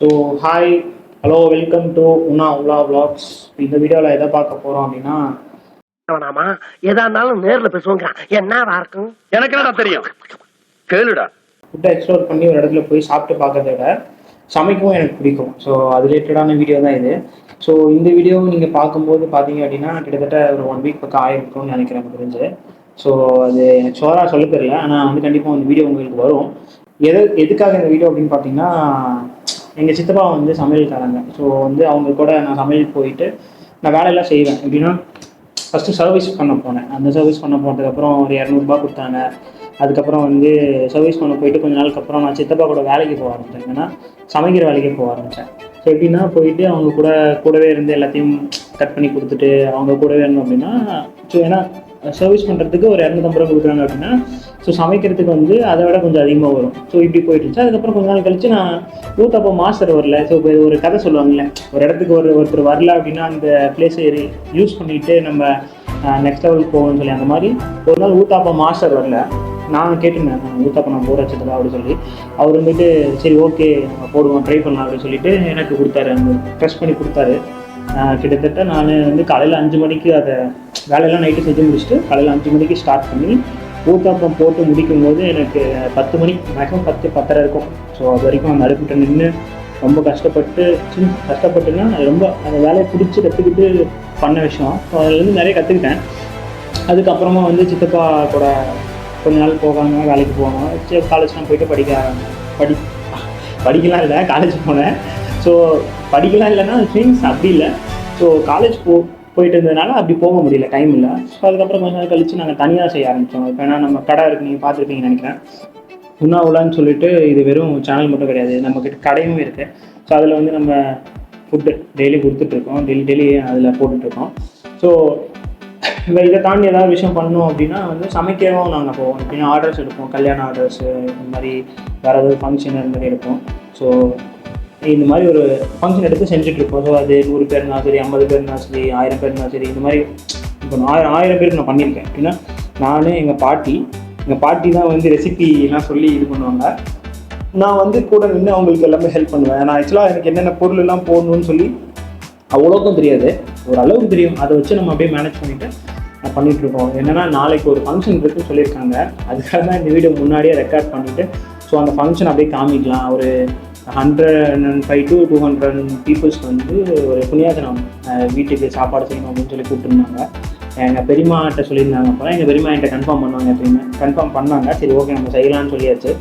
So hi hello welcome to உனா உலா vlogs. இந்த வீடியோவில் எதை பார்க்க போகிறோம் அப்படின்னா, வேணாமா எதா இருந்தாலும் நேர்ல பேசுவோங்க. என்னவா இருக்கும் எனக்கு என்னடா தெரியும், கேளுடா. ஃபுட்டை எக்ஸ்ப்ளோர் பண்ணி ஒரு இடத்துல போய் சாப்பிட்டு பார்க்கறத விட சமைக்கவும் எனக்கு பிடிக்கும். ஸோ அது ரிலேட்டடான வீடியோ தான் இது. ஸோ இந்த வீடியோ நீங்கள் பார்க்கும்போது பார்த்தீங்க அப்படின்னா கிட்டத்தட்ட ஒரு 1 வீக் பக்கம் ஆயிருக்கும்னு நினைக்கிறேன் எனக்கு தெரிஞ்சு. ஸோ அது எனக்கு ஷோராக சொல்ல தெரியல, ஆனால் வந்து கண்டிப்பாக இந்த வீடியோ உங்களுக்கு வரும். எதுக்காக இந்த வீடியோ அப்படின்னு பார்த்தீங்கன்னா, எங்கள் சித்தப்பா வந்து சமையல்காரங்க. ஸோ வந்து அவங்க கூட நான் சமையல் போயிட்டு நான் வேலையெல்லாம் செய்வேன். எப்படின்னா, ஃபஸ்ட்டு சர்வீஸ் பண்ண போனேன். அந்த சர்வீஸ் பண்ண போனதுக்கப்புறம் ஒரு 200 கொடுத்தாங்க. அதுக்கப்புறம் வந்து சர்வீஸ் பண்ண போயிட்டு கொஞ்ச நாளுக்கு அப்புறம் நான் சித்தப்பா கூட வேலைக்கு போக ஆரம்பித்தேன். ஏன்னா சமைக்கிற வேலைக்கே போக ஆரம்பித்தேன். ஸோ எப்படின்னா போயிட்டு அவங்க கூடவே இருந்து எல்லாத்தையும் கட் பண்ணி கொடுத்துட்டு அவங்க கூடவே இருந்தோம் அப்படின்னா, ஸோ ஏன்னா சர்வீஸ் பண்ணுறதுக்கு ஒரு 250 கொடுக்குறாங்க அப்படின்னா, ஸோ சமைக்கிறதுக்கு வந்து அதை விட கொஞ்சம் அதிகமாக வரும். ஸோ இப்படி போயிட்டு இருந்துச்சு. அதுக்கப்புறம் கொஞ்ச நாள் கழிச்சு நான் ஊத்தப்போ மாஸ்டர் வரல. ஸோ இப்போ ஒரு கதை சொல்லுவாங்கல்ல, ஒரு இடத்துக்கு ஒருத்தர் வரல அப்படின்னா அந்த பிளேஸை யூஸ் பண்ணிட்டு நம்ம நெக்ஸ்ட் லெவலுக்கு போகணும்னு சொல்லி, அந்த மாதிரி ஒரு நாள் ஊத்தாப்பா மாஸ்டர் வரல. நான் கேட்டுருந்தேன், ஊத்தாப்பா நான் போட வச்சதுல அப்படின்னு சொல்லி. அவர் வந்துட்டு சரி ஓகே நம்ம போடுவோம், ட்ரை பண்ணலாம் அப்படின்னு சொல்லிட்டு எனக்கு கொடுத்தாரு, அந்த ட்ரெஸ் பண்ணி கொடுத்தாரு. கிட்டத்தட்ட நான் வந்து காலையில் 5 மணிக்கு அதை வேலையெல்லாம் நைட்டு செஞ்சு முடிச்சுட்டு காலையில் 5 மணிக்கு ஸ்டார்ட் பண்ணி ஊத்தாப்பம் போட்டு முடிக்கும் போது எனக்கு 10 மணி மேக்ஸிமம் 10-10:30 இருக்கும். ஸோ அது வரைக்கும் அந்த அடுப்பிட்ட நின்று ரொம்ப கஷ்டப்பட்டுன்னா ரொம்ப அந்த வேலையை பிடிச்சி கற்றுக்கிட்டு பண்ண விஷயம். ஸோ அதுலேருந்து நிறைய கற்றுக்கிட்டேன். அதுக்கப்புறமா வந்து சித்தப்பா கூட கொஞ்ச நாள் போகாங்க, வேலைக்கு போவாங்க. சரி காலேஜ்லாம் போயிட்டு படிக்கலாம் இல்லை, காலேஜ் போனேன். ஸோ படிக்கலாம் இல்லைன்னா மீன்ஸ் அப்படி இல்லை. ஸோ காலேஜ் போயிட்டு இருந்ததுனால அப்படி போக முடியல, டைம் இல்லை. ஸோ அதுக்கப்புறம் கொஞ்ச நாள் கழித்து நாங்கள் தனியாக செய்ய ஆரம்பித்தோம். இப்போ ஏன்னா நம்ம கடை இருக்குது, நீங்கள் பார்த்துருப்பீங்கன்னு நினைக்கிறேன், உண்ணா உலான்னு சொல்லிட்டு. இது வெறும் சேனல் மட்டும் கிடையாது, நம்மக்கிட்ட கடையும் இருக்குது. ஸோ அதில் வந்து நம்ம ஃபுட்டு டெய்லி கொடுத்துட்ருக்கோம், டெய்லி அதில் போட்டுட்ருக்கோம். ஸோ இதை தாண்டி ஏதாவது விஷயம் பண்ணோம் அப்படின்னா வந்து சமைக்கவும் நாங்கள் போவோம். எப்படின்னா ஆர்டர்ஸ் எடுப்போம், கல்யாண ஆர்டர்ஸு, இந்த மாதிரி வேறு ஏதாவது ஃபங்க்ஷன் அந்த மாதிரி எடுப்போம். ஸோ இந்த மாதிரி ஒரு ஃபங்க்ஷன் எடுத்து செஞ்சுட்ருப்போம். ஸோ அது 100 பேர்னா சரி, 50 பேர்னா சரி, 1000 பேர்னா சரி, இந்த மாதிரி இப்போ 1000 பேருக்கு நான் பண்ணியிருக்கேன். எப்படின்னா நான் எங்கள் பாட்டி தான் வந்து ரெசிபிலாம் சொல்லி இது பண்ணுவாங்க. நான் வந்து கூட நின்று அவங்களுக்கு எல்லாமே ஹெல்ப் பண்ணுவேன். நான் ஆக்சுவலாக எனக்கு என்னென்ன பொருள் எல்லாம் போடணும்னு சொல்லி அவ்வளோக்கும் தெரியாது, ஓரளவுக்கு தெரியும். அதை வச்சு நம்ம அப்படியே மேனேஜ் பண்ணிவிட்டு நான் பண்ணிகிட்ருக்கோம். என்னென்னா நாளைக்கு ஒரு ஃபங்க்ஷன் இருக்குன்னு சொல்லியிருக்காங்க, அதுக்காக தான் இந்த வீடியோ முன்னாடியே ரெக்கார்ட் பண்ணிவிட்டு ஸோ அந்த ஃபங்க்ஷன் அப்படியே காமிக்கலாம். ஒரு 105 to 200 பீப்புள்ஸ்க்கு வந்து ஒரு புண்ணியாசனம் வீட்டுக்கு சாப்பாடு செய்யணும் அப்படின்னு சொல்லி கூப்பிட்டுருந்தாங்க. எங்கள் பெரியம்மாட்ட சொல்லியிருந்தாங்க. அப்போலாம் எங்கள் பெரியம்மா என்கிட்ட கன்ஃபார்ம் பண்ணுவாங்க, எப்பயுமே கன்ஃபார்ம் பண்ணாங்க. சரி ஓகே நம்ம செய்யலாம்னு சொல்லியாச்சு.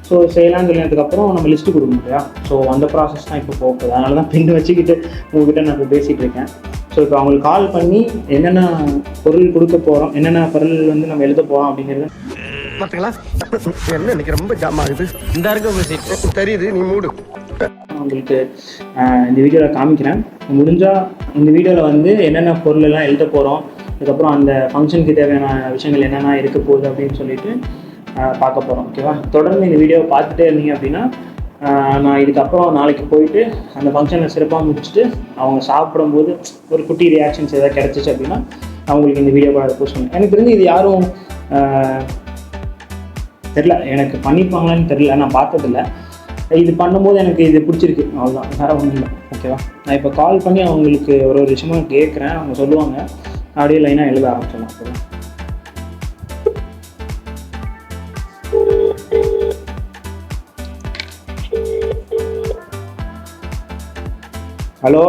ஸோ செய்யலாம்னு சொல்லினதுக்கப்புறம் நம்ம லிஸ்ட்டு கொடுக்கணும் இல்லையா. ஸோ அந்த ப்ராசஸ் தான் இப்போ போகுது. அதனால தான் பின் வச்சுக்கிட்டு உங்கள்கிட்ட நான் இப்போ பேசிகிட்டு இருக்கேன். ஸோ இப்போ அவங்களுக்கு கால் பண்ணி என்னென்ன பொருள் கொடுக்க போகிறோம், என்னென்ன பொருள் வந்து நம்ம எழுத போகிறோம் அப்படிங்கிறது பார்த்தீங்களா. என்ன இன்னைக்கு ரொம்ப ஜாம் ஆகுது. இந்த இருக்க தெரியுது, நீ மூடு. உங்களுக்கு இந்த வீடியோவில் காமிக்கிறேன். முடிஞ்சால் இந்த வீடியோவில் வந்து என்னென்ன பொருள் எல்லாம் எழுத போகிறோம், அதுக்கப்புறம் அந்த ஃபங்க்ஷனுக்கு தேவையான விஷயங்கள் என்னென்ன இருக்க போகுது அப்படின்னு சொல்லிட்டு பார்க்க போகிறோம். ஓகேவா, தொடர்ந்து இந்த வீடியோவை பார்த்துட்டே இருந்தீங்க அப்படின்னா நான் இதுக்கப்புறம் நாளைக்கு போயிட்டு அந்த ஃபங்க்ஷனை சிறப்பாக முடிச்சுட்டு அவங்க சாப்பிடும்போது ஒரு குட்டி ரியாக்ஷன்ஸ் எதாவது கிடச்சிச்சு அப்படின்னா அவங்களுக்கு இந்த வீடியோ கூட போஸ்ட் பண்ணுவேன். எனக்கு தெரிஞ்சு இது யாரும் தெரில, எனக்கு பண்ணியிருப்பாங்களான்னு தெரில, நான் பார்த்ததில்ல. இது பண்ணும்போது எனக்கு இது பிடிச்சிருக்கு, அவ்வளோதான், வேறு ஒன்றும் இல்லை. ஓகேவா, நான் இப்போ கால் பண்ணி அவங்களுக்கு ஒரு விஷயமா கேட்குறேன், அவங்க சொல்லுவாங்க, அப்படியே லைனாக எழுத ஆரம்பிச்சிடலாம். ஓகேவா. ஹலோ,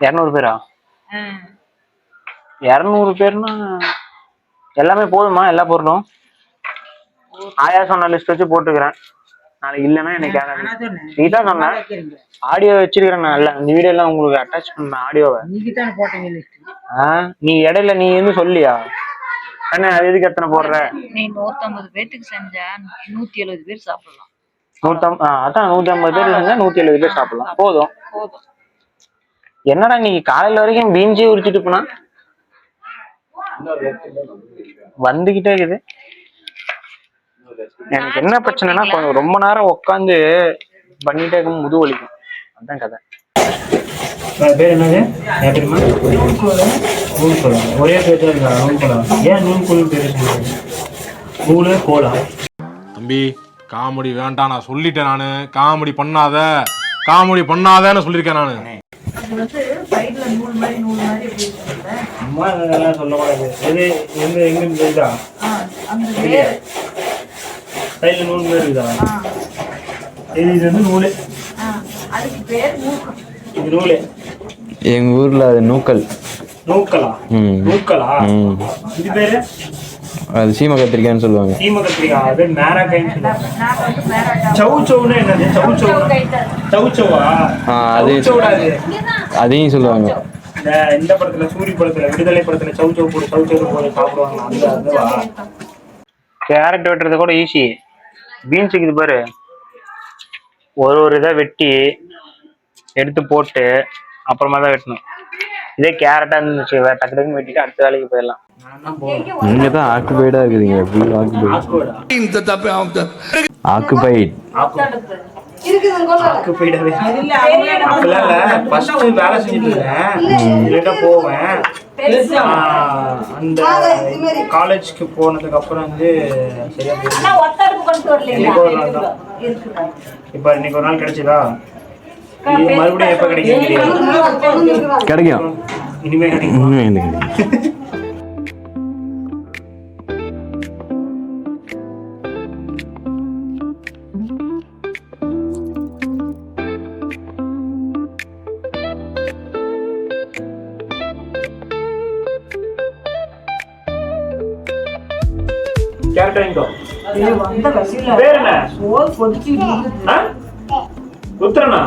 இரநூறு பேரா? 200 பேர்னா எல்லாமே போதுமா? எல்லா பொருளும் ஆயா சொன்ன லிஸ்ட் வச்சு போட்டுக்கிறேன். நாளைக்கு இல்லைன்னா எனக்கு யாராவது நீ தான் சொன்ன ஆடியோ வச்சிருக்கிறேன். நான் இல்லை இந்த வீடியோ எல்லாம் உங்களுக்கு அட்டாச் பண்ண ஆடியோவை நீ இடையில நீ எதுவும் சொல்லியா என்ன? அது எதுக்கு எத்தனை போடுற? நீ 150 பேருக்கு செஞ்சா 170 பேர் சாப்பிடலாம். அதான் 150 பேர் செஞ்சா 170 பேர் சாப்பிடலாம். போதும். என்னடா இன்னைக்கு காலையில வரைக்கும் பீஞ்சி உரிச்சிட்டு போனா வந்துகிட்டே இருக்குது. எனக்கு என்ன பிரச்சனைனா கொஞ்சம் ரொம்ப நேரம் உட்காந்து பண்ணிட்டே இருக்கும் முது வலிக்கும். அதான் கதை. பேர் என்னது தெரியுமா? நூல் கோலா. ஒரே பேர் தான் இருக்கா நூல் கோலா? ஏன் நூல் கோல் பேர் நூலு கோலா? தம்பி காமெடி வேண்டாம், நான் சொல்லிட்டேன். நானு காமெடி பண்ணாதன்னு சொல்லியிருக்கேன் நானு. அம்மா இதெல்லாம் சொல்லக்கூடாது. எது எங்க எங்க இருக்குதா? சைடுல நூல் பேர் இருக்குதா? இது வந்து நூலு. இது நூலு. எங்க ஊர்ல அது நூக்கல். நூக்கலா? நூக்கலா? இது பேரு அது சீம கத்திரிக்காய்னு சொல்லுவாங்க. சீம கத்திரிக்காய். அது மேராக்காய்னு சொல்லுவாங்க. சவுச்சவுன்னு என்னது? சவுச்சவா? அதையும் சொல்லுவாங்க. இந்த படத்துல சூரிய படத்துல விடுதலை படத்துல சவுச்சவு போட்டு சவுச்சவு போட்டு சாப்பிடுவாங்க. அந்த அதுவா? கேரட் வெட்டுறது கூட ஈஸி. பீன்ஸுக்கு இது பாரு, ஒரு இதை வெட்டி எடுத்து போட்டு அப்புறமா தான் வெட்டணும். இதே கேரட்டா இருந்துச்சு டக்கு டக்குன்னு வெட்டிட்டு அடுத்த வேலைக்கு போயிடலாம். நீங்க தான் ஆக்குபைடா இருக்குதுங்க. ஆக்குபைட் வேலை செஞ்சுட்டு இருக்கேன். போவேன். அந்த காலேஜ்க்கு போனதுக்கு அப்புறம் வந்து சரியா இப்ப இன்னைக்கு ஒரு நாள் கிடைச்சதா? மறுபடியும் எப்ப கிடைக்கும்? கிடைக்கும். இனிமே கிடைக்கும். உத்தரனா?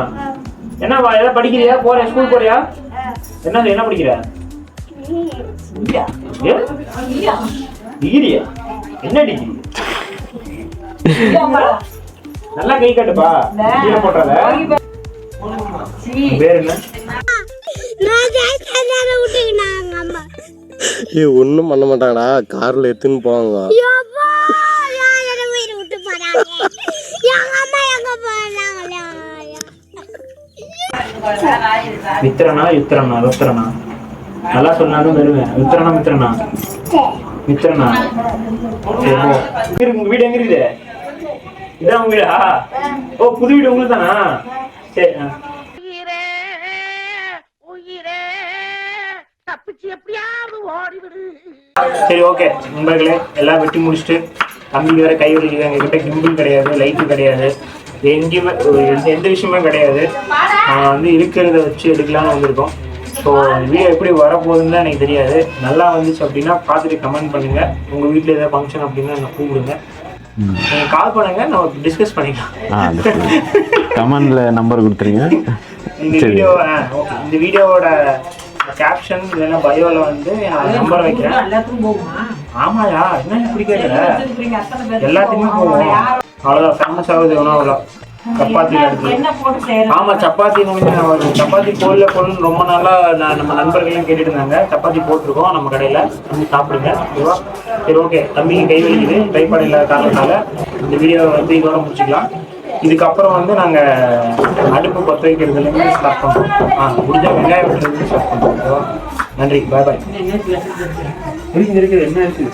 என்னவா ஏதாவது படிக்கிறியா? போறியா? ஸ்கூல் போறியா? என்ன படிக்கிற? டிகிரியா? என்ன டிகிரி? நல்லா கை கட்டுப்பா. கீழே போடுறத. பேர் என்ன? ஒன்னும் பண்ண மாட்டாங்கடா. கார்ல எடுத்துன்னு போவாங்க. மித்திரனா யுத்திரனா? ருத்திரனா? நல்லா சொன்னாலும் வருவேன். யுத்திரனா மித்திரனா? மித்திரனா? உங்க வீடு எங்க இருக்குது? இதான் உங்க வீடா? ஓ, புது வீடு உங்களுக்கு தானா? சரி. சரி, ஓகே நண்பர்களே, எல்லாம் வெட்டி முடிச்சுட்டு தம்பிக்கு வேற கை வலிக்குது. எங்ககிட்ட கிம்பிள் கிடையாது, லைட்டு கிடையாது, எங்கேயுமே எந்த விஷயமே கிடையாது. வந்து இருக்கிறத வச்சு எடுக்கலாம்னு வந்திருக்கோம். ஸோ வீடியோ எப்படி வரப்போகுதுன்னு தான் எனக்கு தெரியாது. நல்லா வந்துச்சு அப்படின்னா பார்த்துட்டு கமெண்ட் பண்ணுங்கள். உங்கள் வீட்டில் ஏதாவது ஃபங்க்ஷன் அப்படின்னா என்னை கூப்பிடுங்க. நீங்கள் கால் பண்ணுங்கள், நம்ம டிஸ்கஸ் பண்ணிக்கலாம். கமெண்ட்ல நம்பர் கொடுத்துருங்க. இந்த வீடியோவோட கேப்ஷன் இல்லைன்னா பயோவில் வந்து நம்பர் வைக்கிறேன். ஆமாயா, என்ன இப்படி கேட்குற? எல்லாத்துக்குமே போவோம். அவ்வளோதான், ஃபேமஸ் ஆகுது உணவுல சப்பாத்தி எடுத்து. ஆமாம், சப்பாத்தி சப்பாத்தி போடணும்னு ரொம்ப நாளாக நம்ம நண்பர்கள்லாம் கேட்டுட்டு இருந்தாங்க. சப்பாத்தி போட்டிருக்கோம் நம்ம கடையில், வந்து சாப்பிடுங்க. ஓகேவா? சரி, ஓகே. தம்பிக்கு கை வலிக்குது, கைப்பாடு இல்லாத காரணத்தால் இந்த வீடியோவை வந்து இதோட முடிச்சுக்கலாம். இதுக்கப்புறம் வந்து நாங்கள் அடுப்பு பற்ற வைக்கிறதுலேருந்து ஸ்டார்ட் பண்ணுறோம். முடிஞ்ச வெங்காயம் வெட்டுறதுலேருந்து ஸ்டார்ட் பண்ணுறோம். ஓகேவா? நன்றி, பாய் பாய். இருக்குது என்ன இருக்குது?